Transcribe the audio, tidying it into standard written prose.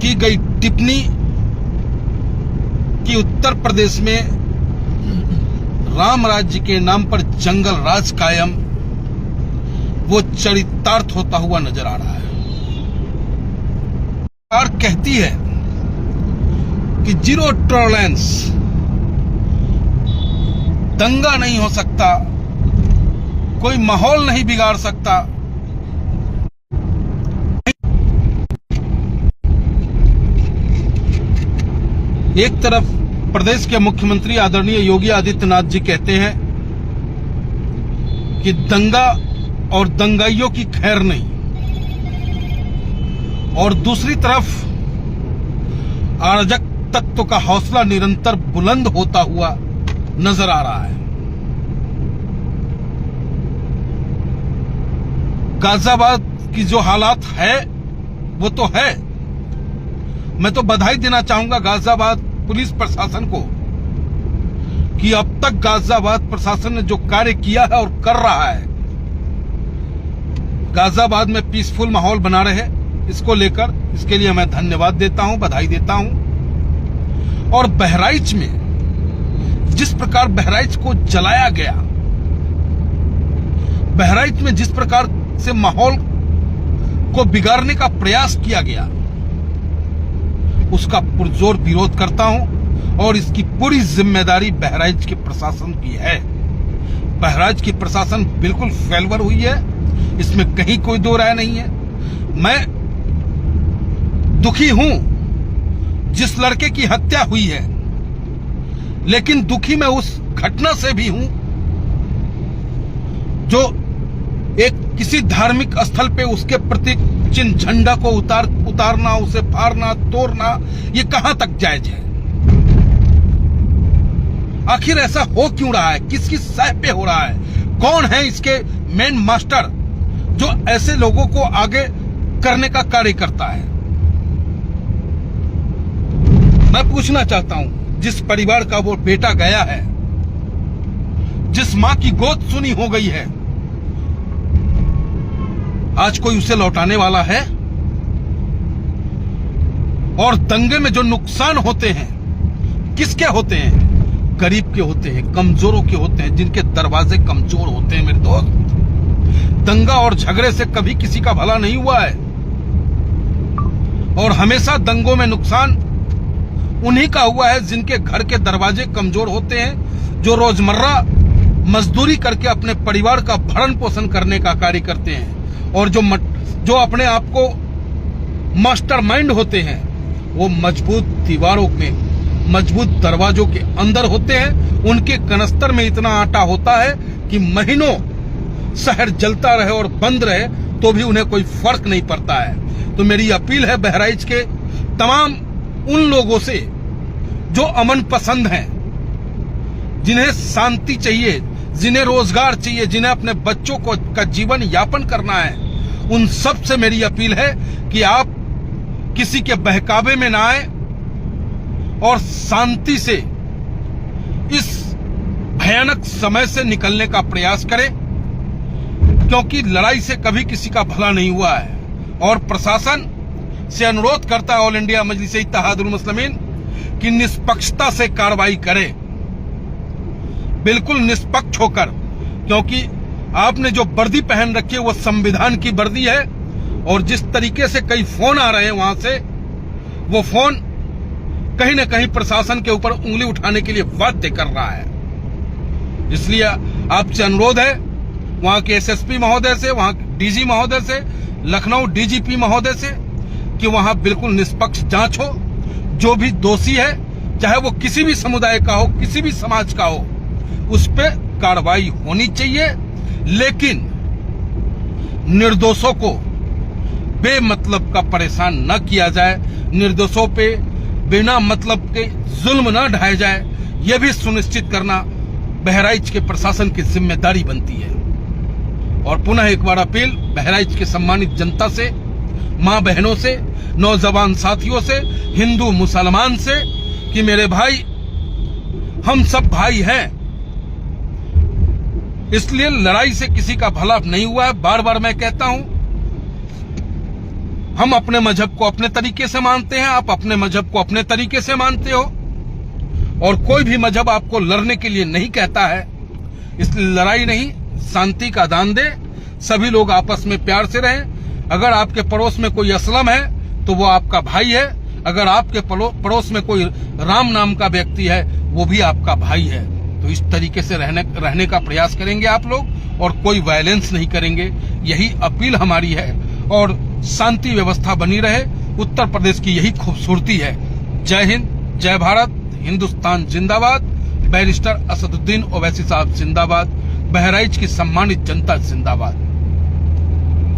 की गई टिप्पणी कि उत्तर प्रदेश में राम राज्य के नाम पर जंगल राज कायम, वो चरितार्थ होता हुआ नजर आ रहा है। सरकार कहती है कि जीरो टॉलरेंस, दंगा नहीं हो सकता, कोई माहौल नहीं बिगाड़ सकता। एक तरफ प्रदेश के मुख्यमंत्री आदरणीय योगी आदित्यनाथ जी कहते हैं कि दंगा और दंगाइयों की खैर नहीं, और दूसरी तरफ अराजक तत्व का हौसला निरंतर बुलंद होता हुआ नजर आ रहा है। गाजियाबाद की जो हालात है वो तो है। मैं तो बधाई देना चाहूंगा गाजियाबाद पुलिस प्रशासन को कि अब तक गाजियाबाद प्रशासन ने जो कार्य किया है और कर रहा है, गाजियाबाद में पीसफुल माहौल बना रहे, इसको लेकर इसके लिए मैं धन्यवाद देता हूं, बधाई देता हूं। और बहराइच में जिस प्रकार बहराइच को जलाया गया, बहराइच में जिस प्रकार से माहौल को बिगाड़ने का प्रयास किया गया, उसका पुरजोर विरोध करता हूं और इसकी पूरी जिम्मेदारी बहराइच के प्रशासन की है। बहराइच की प्रशासन बिल्कुल फेलवर हुई है, इसमें कहीं कोई दो राय नहीं है। मैं दुखी हूं जिस लड़के की हत्या हुई है, लेकिन दुखी मैं उस घटना से भी हूं जो एक किसी धार्मिक स्थल पे उसके प्रतीक चिन्ह झंडा को उतारना, उसे फाड़ना, तोड़ना, ये कहां तक जायज है? आखिर ऐसा हो क्यों रहा है? किसकी सह पे हो रहा है? कौन है इसके मेन मास्टर जो ऐसे लोगों को आगे करने का कार्य करता है? मैं पूछना चाहता हूं, जिस परिवार का वो बेटा गया है, जिस मां की गोद सुनी हो गई है, आज कोई उसे लौटाने वाला है? और दंगे में जो नुकसान होते हैं किसके होते हैं? गरीब के होते हैं, कमजोरों के होते हैं, जिनके दरवाजे कमजोर होते हैं। मेरे दोस्त, दंगा और झगड़े से कभी किसी का भला नहीं हुआ है, और हमेशा दंगों में नुकसान उन्हीं का हुआ है जिनके घर के दरवाजे कमजोर होते हैं, जो रोजमर्रा मजदूरी करके अपने परिवार का भरण पोषण करने का कार्य करते हैं, और जो अपने आप को मास्टरमाइंड होते हैं, वो मजबूत दीवारों के, मजबूत दरवाजों के अंदर होते हैं। उनके कनस्तर में इतना आटा होता है कि महीनों शहर जलता रहे और बंद रहे तो भी उन्हें कोई फर्क नहीं पड़ता है। तो मेरी अपील है बहराइच के तमाम उन लोगों से जो अमन पसंद हैं, जिन्हें शांति चाहिए, जिन्हें रोजगार चाहिए, जिन्हें अपने बच्चों को का जीवन यापन करना है, उन सब से मेरी अपील है कि आप किसी के बहकावे में ना आए और शांति से इस भयानक समय से निकलने का प्रयास करें, क्योंकि लड़ाई से कभी किसी का भला नहीं हुआ है। और प्रशासन से अनुरोध करता है ऑल इंडिया मजलिस इत्तेहादुल मुस्लिमीन कि निष्पक्षता से कार्रवाई करे, बिल्कुल निष्पक्ष होकर, क्योंकि आपने जो वर्दी पहन रखी है वो संविधान की वर्दी है। और जिस तरीके से कई फोन आ रहे हैं वहां से, वो फोन कहीं ना कहीं प्रशासन के ऊपर उंगली उठाने के लिए बाध्य कर रहा है। इसलिए आपसे अनुरोध है वहां के एसएसपी महोदय से, वहां के डीजी महोदय से, लखनऊ डीजीपी महोदय से, कि वहां बिल्कुल निष्पक्ष जांच हो। जो भी दोषी है, चाहे वो किसी भी समुदाय का हो, किसी भी समाज का हो, उस पर कार्रवाई होनी चाहिए। लेकिन निर्दोषों को बेमतलब का परेशान न किया जाए, निर्दोषों पे बिना मतलब के जुल्म न ढाया जाए, यह भी सुनिश्चित करना बहराइच के प्रशासन की जिम्मेदारी बनती है। और पुनः एक बार अपील बहराइच के सम्मानित जनता से, मां बहनों से, नौजवान साथियों से, हिंदू मुसलमान से, कि मेरे भाई, हम सब भाई हैं, इसलिए लड़ाई से किसी का भला नहीं हुआ है। बार बार मैं कहता हूं, हम अपने मजहब को अपने तरीके से मानते हैं, आप अपने मजहब को अपने तरीके से मानते हो, और कोई भी मजहब आपको लड़ने के लिए नहीं कहता है। इसलिए लड़ाई नहीं, शांति का दान दे, सभी लोग आपस में प्यार से रहें। अगर आपके पड़ोस में कोई असलम है तो वो आपका भाई है, अगर आपके पड़ोस में कोई राम नाम का व्यक्ति है वो भी आपका भाई है। तो इस तरीके से रहने का प्रयास करेंगे आप लोग, और कोई वायलेंस नहीं करेंगे, यही अपील हमारी है। और शांति व्यवस्था बनी रहे, उत्तर प्रदेश की यही खूबसूरती है। जय हिंद, जय भारत, हिंदुस्तान जिंदाबाद। बैरिस्टर असदुद्दीन ओवैसी साहब जिंदाबाद। बहराइच की सम्मानित जनता जिंदाबाद।